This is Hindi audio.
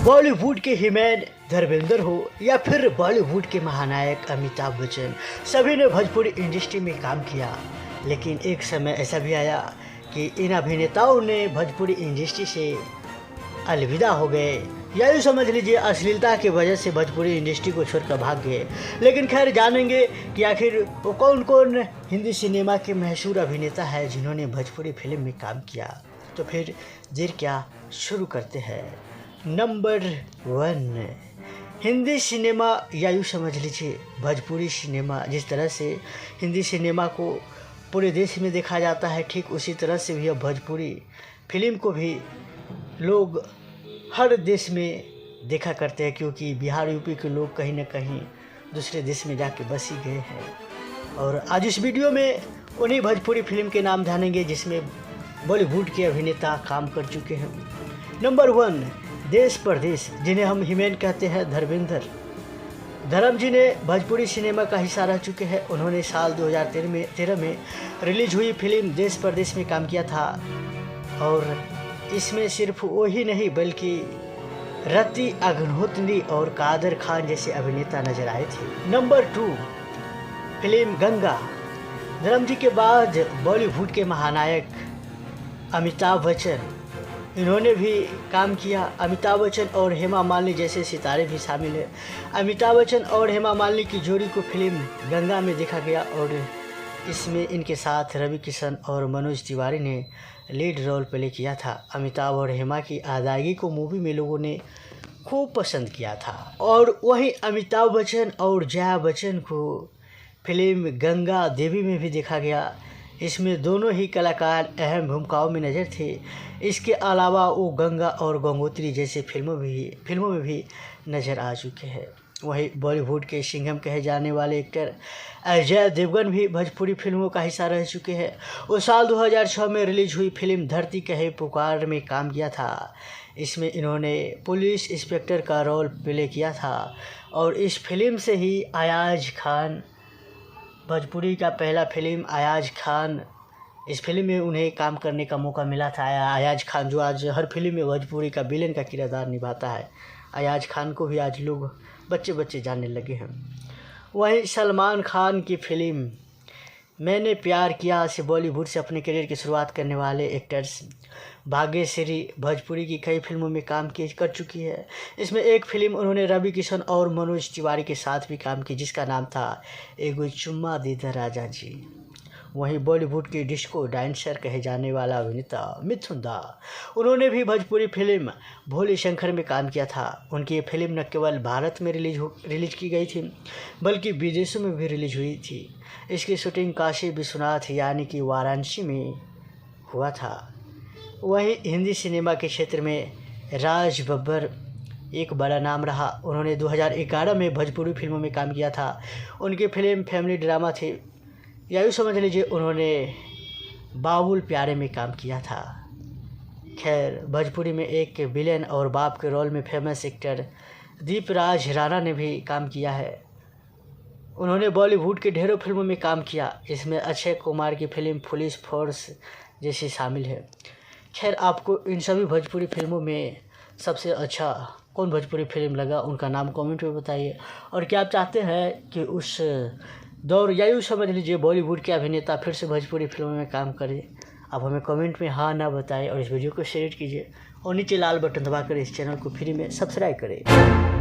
बॉलीवुड के हीमैन धर्मेंद्र हो या फिर बॉलीवुड के महानायक अमिताभ बच्चन, सभी ने भोजपुरी इंडस्ट्री में काम किया। लेकिन एक समय ऐसा भी आया कि इन अभिनेताओं ने भोजपुरी इंडस्ट्री से अलविदा हो गए, या यूँ समझ लीजिए अश्लीलता की वजह से भोजपुरी इंडस्ट्री को छोड़कर भाग गए। लेकिन खैर जानेंगे कि आखिर वो कौन कौन हिंदी सिनेमा के मशहूर अभिनेता है जिन्होंने भोजपुरी फिल्म में काम किया। तो फिर देर क्या, शुरू करते हैं। नंबर 1, हिंदी सिनेमा या यूँ समझ लीजिए भोजपुरी सिनेमा। जिस तरह से हिंदी सिनेमा को पूरे देश में देखा जाता है, ठीक उसी तरह से भी अब भोजपुरी फिल्म को भी लोग हर देश में देखा करते हैं, क्योंकि बिहार यूपी के लोग कहीं ना कहीं दूसरे देश में जाके बस ही गए हैं। और आज इस वीडियो में उन्हीं भोजपुरी फिल्म के नाम जानेंगे जिसमें बॉलीवुड के अभिनेता काम कर चुके हैं। नंबर 1, देश परदेश, जिन्हें हम हीमैन कहते हैं, धर्मेंद्र। धर्म जी ने भोजपुरी सिनेमा का हिस्सा रह चुके हैं। उन्होंने साल 2013 में रिलीज हुई फिल्म देश परदेश में काम किया था, और इसमें सिर्फ वो ही नहीं बल्कि रति अग्निहोत्री और कादर खान जैसे अभिनेता नजर आए थे। Number 2, film Ganga. धर्म जी के बाद बॉलीवुड के महानायक अमिताभ बच्चन, इन्होंने भी काम किया। अमिताभ बच्चन और हेमा मालिनी जैसे सितारे भी शामिल हैं। अमिताभ बच्चन और हेमा मालिनी की जोड़ी को फिल्म गंगा में देखा गया, और इसमें इनके साथ रवि किशन और मनोज तिवारी ने लीड रोल प्ले किया था। अमिताभ और हेमा की अदायगी को मूवी में लोगों ने खूब पसंद किया था। और वहीं अमिताभ बच्चन और जया बच्चन को फिल्म गंगा देवी में भी देखा गया। इसमें दोनों ही कलाकार अहम भूमिकाओं में नज़र थे। इसके अलावा वो गंगा और गंगोत्री जैसे फिल्मों में भी नज़र आ चुके हैं। वहीं बॉलीवुड के सिंघम कहे जाने वाले एक्टर अजय देवगन भी भोजपुरी फिल्मों का हिस्सा रह चुके हैं। वो साल 2006 में रिलीज हुई फिल्म धरती कहे पुकार में काम किया था। इसमें इन्होंने पुलिस इंस्पेक्टर का रोल प्ले किया था, और इस फिल्म से ही अयाज खान, भोजपुरी का पहला फिल्म अयाज खान, इस फिल्म में उन्हें काम करने का मौका मिला था। अयाज खान जो आज हर फिल्म में भोजपुरी का विलेन का किरदार निभाता है, अयाज खान को भी आज लोग बच्चे जानने लगे हैं। वहीं सलमान खान की फिल्म मैंने प्यार किया से बॉलीवुड से अपने करियर की शुरुआत करने वाले एक्टर्स भाग्यश्री भोजपुरी की कई फिल्मों में काम कर चुकी है। इसमें एक फिल्म उन्होंने रवि किशन और मनोज तिवारी के साथ भी काम की, जिसका नाम था एगो चुम्मा दे दा राजा जी। वहीं बॉलीवुड की डिस्को डांसर कहे जाने वाला अभिनेता मिथुन दा, उन्होंने भी भोजपुरी फिल्म भोले शंकर में काम किया था। उनकी ये फिल्म न केवल भारत में रिलीज की गई थी, बल्कि विदेशों में भी रिलीज हुई थी। इसकी शूटिंग काशी विश्वनाथ यानी कि वाराणसी में हुआ था। वहीं हिंदी सिनेमा के क्षेत्र में राज बब्बर एक बड़ा नाम रहा। उन्होंने 2011 में भोजपुरी फिल्मों में काम किया था। उनकी फिल्म फैमिली ड्रामा थी, या यूँ समझ लीजिए उन्होंने बाबुल प्यारे में काम किया था। खैर भोजपुरी में एक विलेन और बाप के रोल में फेमस एक्टर दीपराज राणा ने भी काम किया है। उन्होंने बॉलीवुड के ढेरों फिल्मों में काम किया। इसमें अक्षय कुमार की फिल्म पुलिस फोर्स जैसी शामिल है। खैर आपको इन सभी भोजपुरी फिल्मों में सबसे अच्छा कौन भोजपुरी फिल्म लगा, उनका नाम कमेंट में बताइए। और क्या आप चाहते हैं कि उस दौर या यूँ समझ लीजिए बॉलीवुड के अभिनेता फिर से भोजपुरी फिल्मों में काम करें? आप हमें कमेंट में हाँ ना बताएं, और इस वीडियो को शेयर कीजिए, और नीचे लाल बटन दबाकर इस चैनल को फ्री में सब्सक्राइब करें।